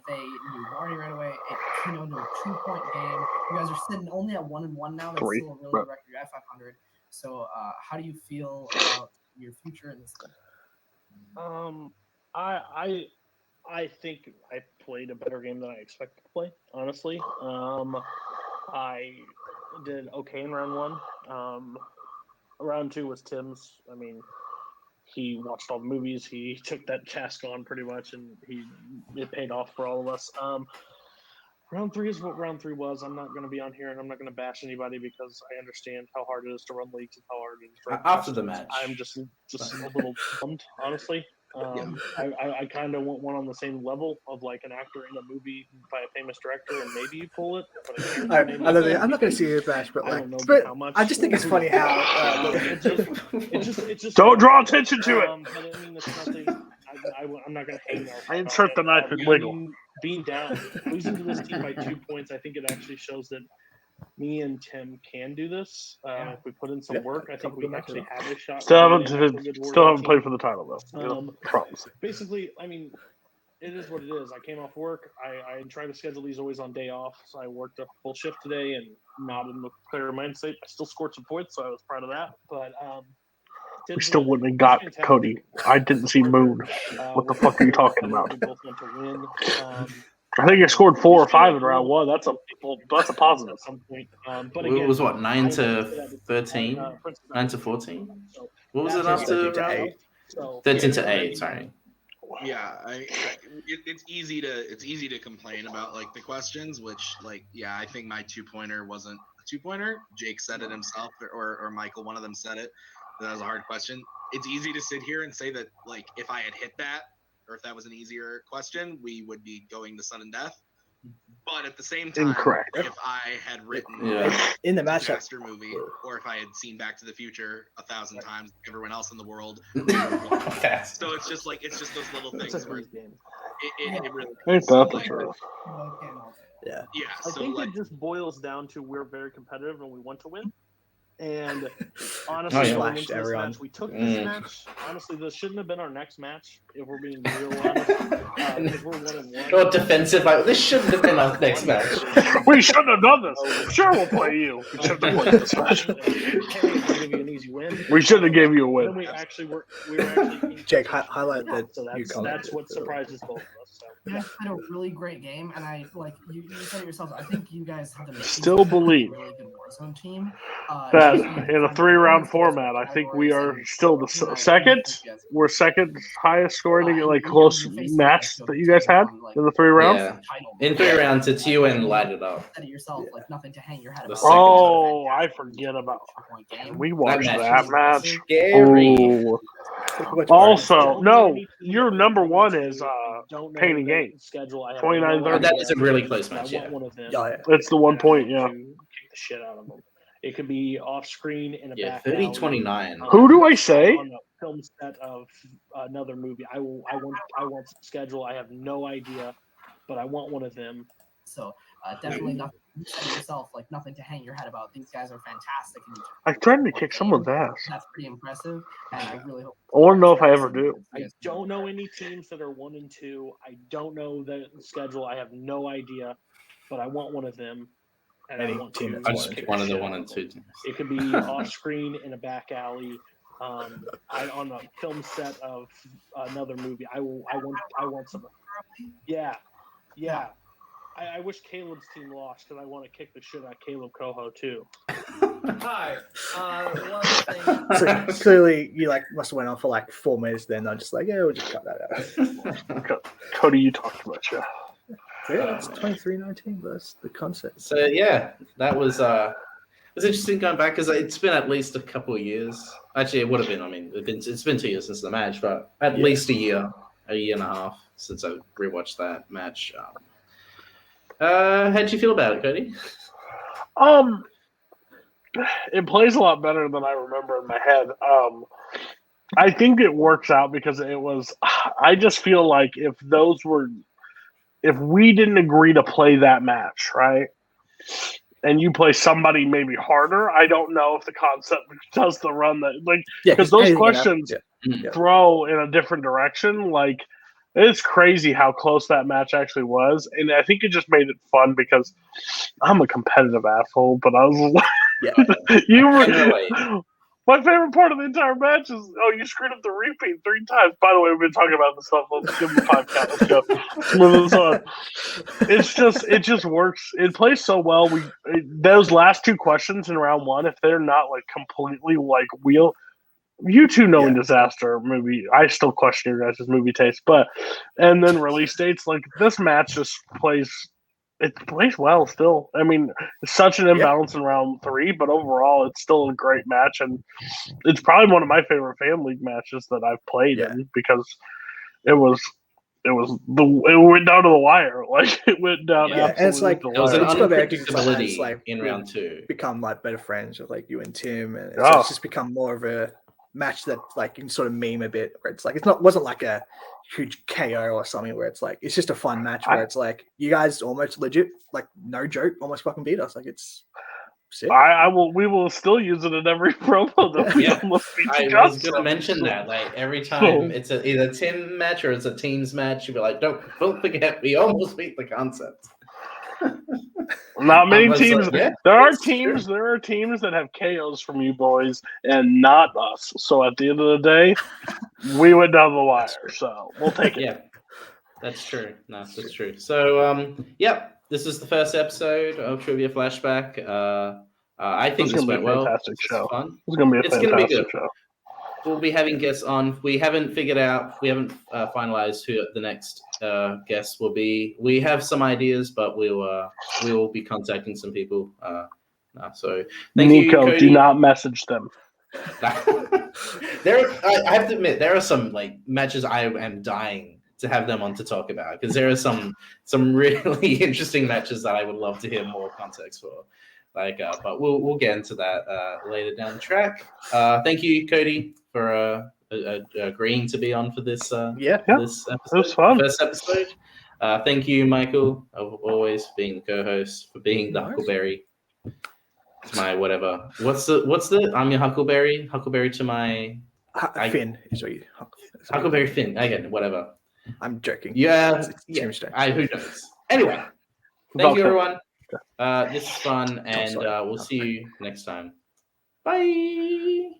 They knew Marty right away. It came into a 2-point game. You guys are sitting only at 1-1 now. That's still a really good record. You're at 500. So, how do you feel about your future in this game? I think I played a better game than I expected to play, honestly. I did okay in round 1. Round 2 was Tim's. I mean, he watched all the movies. He took that task on pretty much, and it paid off for all of us. Round 3 is what round 3 was. I'm not going to be on here, and I'm not going to bash anybody because I understand how hard it is to run leagues and how hard it is to run after the match. I'm just a little bummed, honestly. I kind of want one on the same level of like an actor in a movie by a famous director, and maybe you pull it. But I'm not going to see you bash, but I just think it's funny how it just don't draw attention to it. But I mean, it's nothing. I'm not going to hang out. I insert the knife and wiggle. Being down, losing to this team by 2 points, I think it actually shows that me and Tim can do this. If we put in some work, I think we actually have a shot. Still haven't played for the title though. Problems. Basically, I mean, it is what it is. I came off work. I try to schedule these always on day off, so I worked a full shift today and not in the clear mindset. I still scored some points, so I was proud of that. But we still wouldn't have got Cody. I didn't see Moon. What the fuck are you talking about? We both want to win. I think I scored 4 or 5 in round 1. That's a positive at some point. But again, it was what 9 to 13, 9 to 14. What was it after round 8? 13 to 8. Sorry. Yeah, it's easy to complain about like the questions, which I think my 2-pointer wasn't a 2-pointer. Jake said it himself, or Michael, one of them said it. That was a hard question. It's easy to sit here and say that like if I had hit that, or if that was an easier question, we would be going to sudden death. But at the same time, incorrect. If I had written in the matchup disaster movie, or if I had seen Back to the Future 1,000 times, everyone else in the world. So it's just those little things where it really. It's not for sure. Yeah. I think it just boils down to we're very competitive and we want to win. And honestly, going into this match, we took this match. Honestly, this shouldn't have been our next match, if we're being real honest. We're 1-1. Go defensive. This shouldn't have been our next match. We shouldn't have done this. Sure, we'll play you. We shouldn't have played this match. Give you an easy win. We should have gave you a win. We were actually Jake, highlight that. So that's what surprises both of us. So. You guys had a really great game, and I you said it yourselves. I think you guys have the still believe a really good Warzone team. That in a 3-round format, I think we are still the second. We're second highest scoring close match that you guys had in the 3 rounds. Yeah. In 3 rounds, it's you and light it up. Yourself, nothing to hang your head about. Oh, I forget about. We watched that match. Scary. Oh. Also, no, your number 1 is Pain and Gain. 29-30. That is a really close match. Yeah. It's the 1 point. Yeah. Kick the shit out of them. It could be off screen in a back. 30-29. Who do I say? film set of another movie. I want some schedule. I have no idea, but I want one of them. So definitely nothing. You said it yourself, like nothing to hang your head about. These guys are fantastic. I threatened to kick someone's ass. That's pretty impressive, and I really hope. I want to know if I ever do. I don't know any teams that are 1 and 2. I don't know the schedule. I have no idea, but I want one of them. And Any I want team to that's kick one of the shit 1 out and of 2 them. teams. It could be off screen in a back alley. On a film set of another movie. I want some. Yeah. I wish Caleb's team lost because I want to kick the shit out of Caleb Coho too. Hi. One thing. So clearly, you must have went on for 4 minutes. Then I'm just we'll just cut that out. Cody, you talk too much. Yeah. So yeah, it's 23-19. That's the concept. So yeah, that was it was interesting going back because it's been at least a couple of years. Actually, it would have been. I mean, it's been 2 years since the match, but at least a year and a half since I rewatched that match. How'd you feel about it, Cody? It plays a lot better than I remember in my head. I think it works out because it was. I just feel like if we didn't agree to play that match, right? And you play somebody maybe harder, I don't know if the concept does the run that because those questions throw in a different direction. It's crazy how close that match actually was, and I think it just made it fun because I'm a competitive asshole. But I was my favorite part of the entire match is you screwed up the repeat 3 times. By the way, we've been talking about this stuff. Let's give them 5 count. Let's go. Let's move this on. It just works. It plays so well. Those last 2 questions in round 1, if they're not completely wheel. You two knowing disaster movie. I still question your guys' movie taste, and then release dates. This match just plays. It plays well still. I mean, it's such an imbalance in round 3, but overall, it's still a great match, and it's probably one of my favorite Fan League matches that I've played in because it went down to the wire. It went down absolutely to the wire. It was an unpredictability in round 2. Become better friends with you and Tim, and it's just become more of a match that you can sort of meme a bit, where it's wasn't a huge KO or something, where it's just a fun match where it's you guys almost legit, no joke, almost fucking beat us. It's sick. We will still use it in every promo that we almost beat I was going to mention that every time it's either a Tim match or it's a teams match, you'll be don't forget we almost beat the concept. Not many teams. There are teams that have KOs from you boys, and not us. So at the end of the day, we went down the wire. So we'll take it. Yeah, that's true. No, that's true. So this is the first episode of Trivia Flashback. I think this went well. Fantastic show. Fun. It's going to be a fantastic show. We'll be having guests on. We haven't finalized who the next guests will be. We have some ideas, but we will be contacting some people. So thank you, Cody. Do not message them. I have to admit, there are some matches I am dying to have them on to talk about because there are some really interesting matches that I would love to hear more context for. But we'll get into that later down the track. Thank you, Cody, for agreeing to be on for this. This episode. It was fun. First episode. Thank you, Michael, always being the co-host, for being the Huckleberry. To my whatever. What's the? I'm your Huckleberry. Huckleberry to my Finn. Huckleberry Finn. Again, whatever. I'm joking. Yeah. Who knows? Anyway, thank you, everyone. This is fun, and we'll see you next time. Bye.